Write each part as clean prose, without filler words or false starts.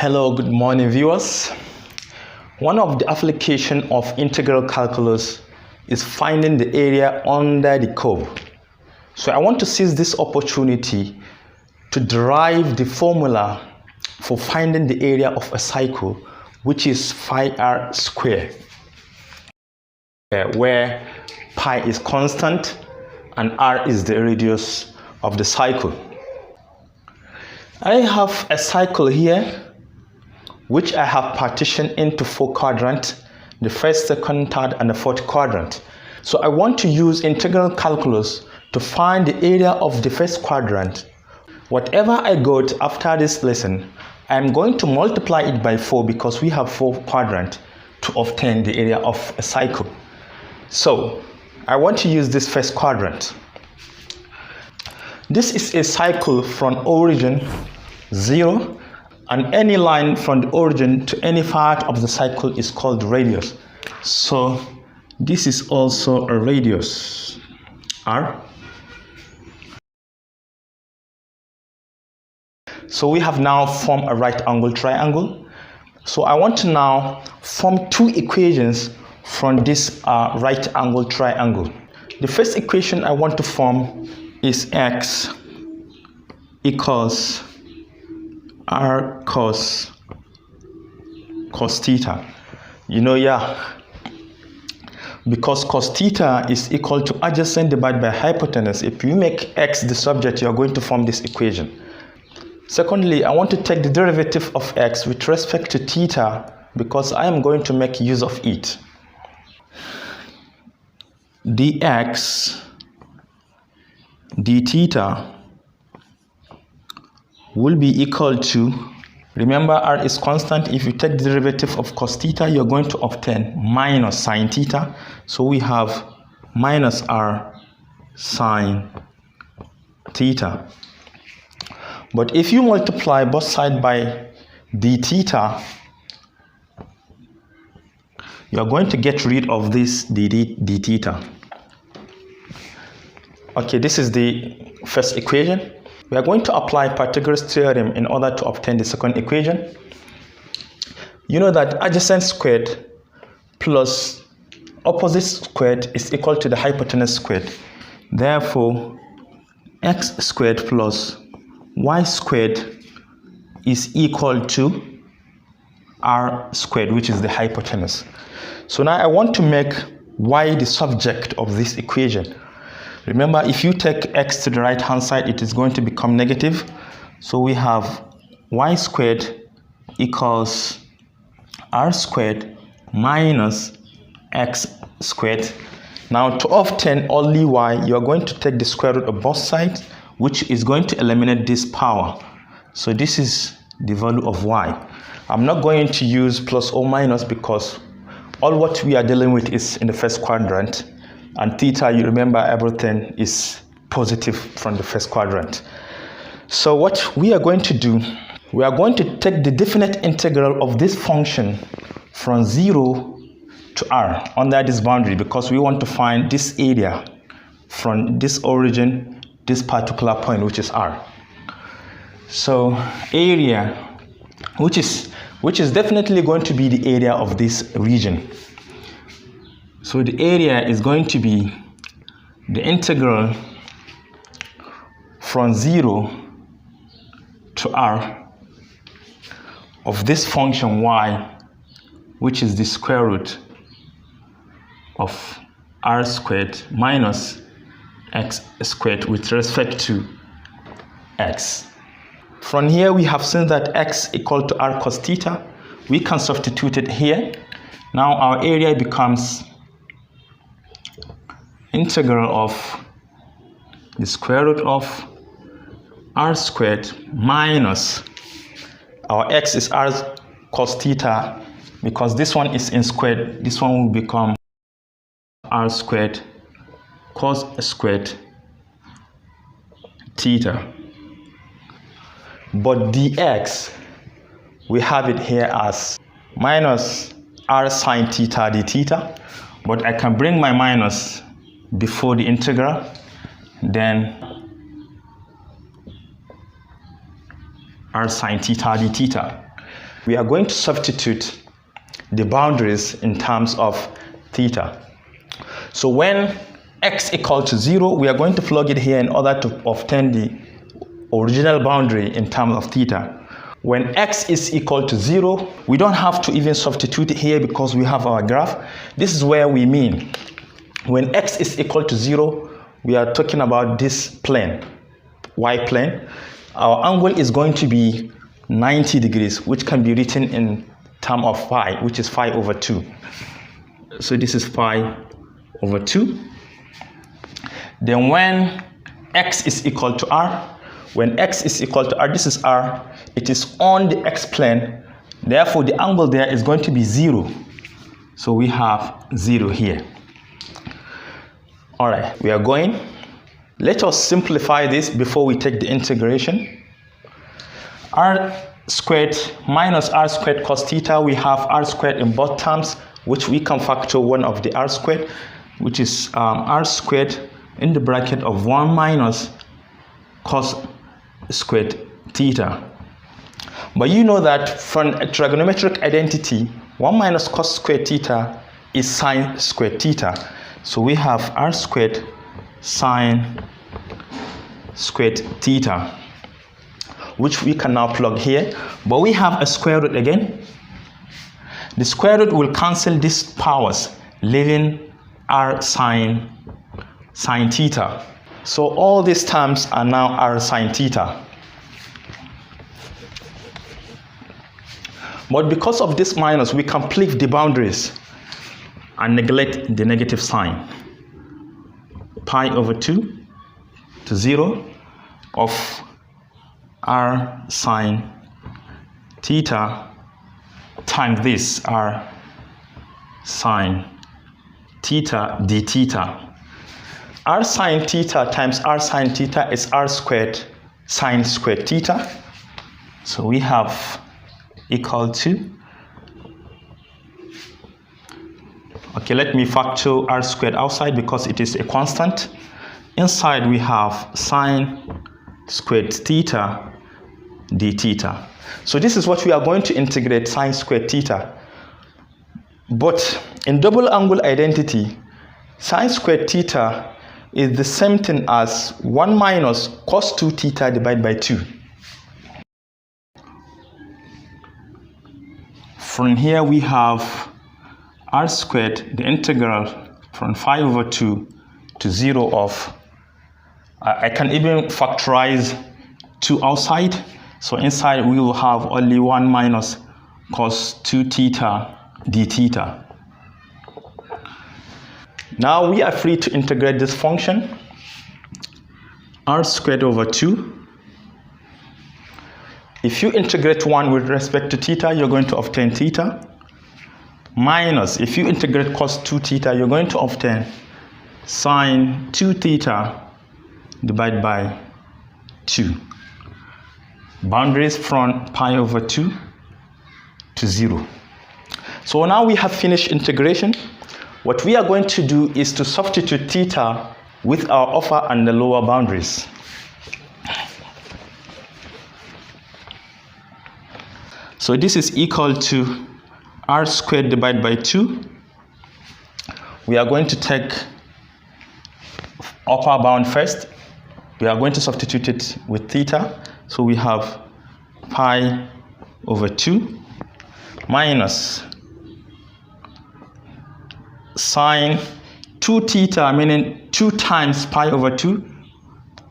Hello, good morning viewers. One of the applications of integral calculus is finding the area under the curve. So I want to seize this opportunity to derive the formula for finding the area of a cycle, which is phi r squared, where pi is constant and r is the radius of the cycle. I have a cycle here which I have partitioned into 4 quadrants, the first, second, third, and the fourth quadrant. So I want to use integral calculus to find the area of the first quadrant. Whatever I got after this lesson, I'm going to multiply it by 4 because we have 4 quadrants to obtain the area of a cycle. So I want to use this first quadrant. This is a cycle from origin 0, and any line from the origin to any part of the cycle is called radius. So this is also a radius, r. So we have now formed a right angle triangle. So I want to now form 2 equations from this right angle triangle. The first equation I want to form is x equals r cos theta. Because cos theta is equal to adjacent divided by hypotenuse. If you make x the subject, you are going to form this equation. Secondly, I want to take the derivative of x with respect to theta because I am going to make use of it. Dx d theta will be equal to, remember r is constant, if you take the derivative of cos theta, you're going to obtain minus sine theta. So we have minus r sine theta. But if you multiply both sides by d theta, you're going to get rid of this d theta. Okay, this is the first equation. We are going to apply Pythagoras theorem in order to obtain the second equation. You know that adjacent squared plus opposite squared is equal to the hypotenuse squared. Therefore, x squared plus y squared is equal to r squared, which is the hypotenuse. So now I want to make y the subject of this equation. Remember, if you take x to the right hand side, it is going to become negative. So we have y squared equals r squared minus x squared. Now to obtain only y, you are going to take the square root of both sides, which is going to eliminate this power. So this is the value of y. I'm not going to use plus or minus because all what we are dealing with is in the first quadrant. And theta, you remember, everything is positive from the first quadrant. So what we are going to do, we are going to take the definite integral of this function from 0 to r under this boundary because we want to find this area from this origin, this particular point, which is r. So area, which is definitely going to be the area of this region. So the area is going to be the integral from 0 to r of this function y, which is the square root of r squared minus x squared with respect to x. From here we have seen that x equal to r cos theta. We can substitute it here. Now our area becomes integral of the square root of r squared minus our x is r cos theta. Because this one is in squared, this one will become r squared cos squared theta. But dx, we have it here as minus r sine theta d theta. But I can bring my minus before the integral, then r sine theta d theta. we are going to substitute the boundaries in terms of theta. So when x equal to 0, we are going to plug it here in order to obtain the original boundary in terms of theta. When x is equal to 0, we don't have to even substitute it here because we have our graph. This is where we mean when x is equal to 0, we are talking about this plane, y plane. Our angle is going to be 90 degrees, which can be written in terms of phi, which is phi over 2. So this is phi over 2. Then when x is equal to r, when x is equal to r, this is r, it is on the x plane, therefore the angle there is going to be 0. So we have 0 here. All right, we are going. Let us simplify this before we take the integration. R squared minus r squared cos theta, we have r squared in both terms, which we can factor one of the r squared, which is r squared in the bracket of 1 minus cos squared theta. But you know that from a trigonometric identity, 1 minus cos squared theta is sine squared theta. So we have r squared sine squared theta, which we can now plug here. But we have a square root again. The square root will cancel these powers, leaving r sine theta. So all these terms are now r sine theta. But because of this minus, we can flip the boundaries and neglect the negative sign. Pi over 2 to 0 of r sine theta times this r sine theta d theta. R sine theta times r sine theta is r squared sine squared theta. So we have equal to, okay, let me factor r squared outside because it is a constant. Inside we have sine squared theta d theta. So this is what we are going to integrate, sine squared theta. But in double angle identity, sine squared theta is the same thing as 1 minus cos 2 theta divided by 2. From here we have r squared, the integral from 5 over 2 to 0 of, I can even factorize 2 outside. So inside we will have only 1 minus cos 2 theta d theta. Now we are free to integrate this function. R squared over 2. If you integrate 1 with respect to theta, you're going to obtain theta. Minus, if you integrate cos 2 theta, you're going to obtain sine 2 theta divided by 2. Boundaries from pi over 2 to 0. So now we have finished integration. What we are going to do is to substitute theta with our upper and the lower boundaries. So this is equal to r squared divided by 2. We are going to take upper bound first. We are going to substitute it with theta. So we have pi over 2 minus sine 2 theta, meaning 2 times pi over 2.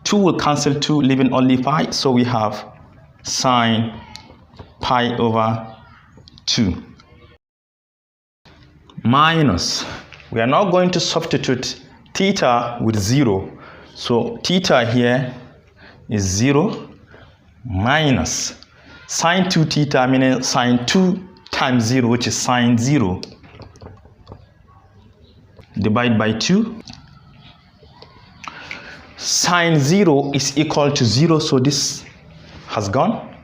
2 will cancel 2, leaving only pi. So we have sine pi over 2 minus, we are now going to substitute theta with 0. So theta here is 0 minus sine 2 theta, meaning sine 2 times 0, which is sine 0, divided by 2. Sine 0 is equal to 0, so this has gone.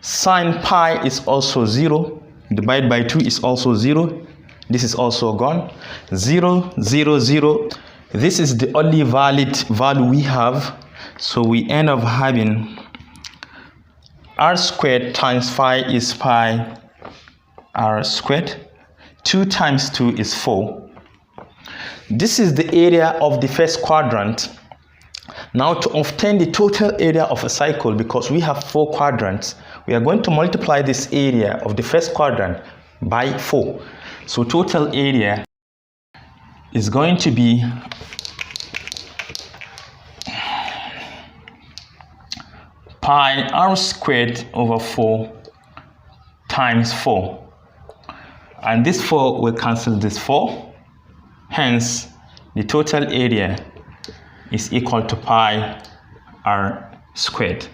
Sine pi is also 0, divided by 2 is also 0. This is also gone. 0, 0, 0. This is the only valid value we have. So we end up having r squared times phi is pi r squared. 2 times 2 is 4. This is the area of the first quadrant. Now to obtain the total area of a cycle, because we have 4 quadrants, we are going to multiply this area of the first quadrant by 4. So total area is going to be pi r squared over 4 times 4. And this 4 will cancel this 4. Hence, the total area is equal to pi r squared.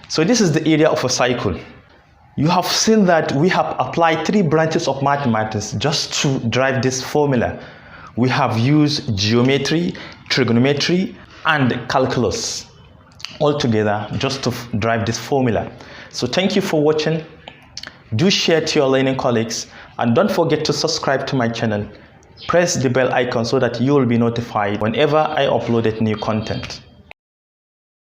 So this is the area of a cycle. You have seen that we have applied 3 branches of mathematics just to derive this formula. We have used geometry, trigonometry, and calculus all together just to derive this formula. So thank you for watching. Do share to your learning colleagues, and don't forget to subscribe to my channel. Press the bell icon so that you will be notified whenever I upload new content.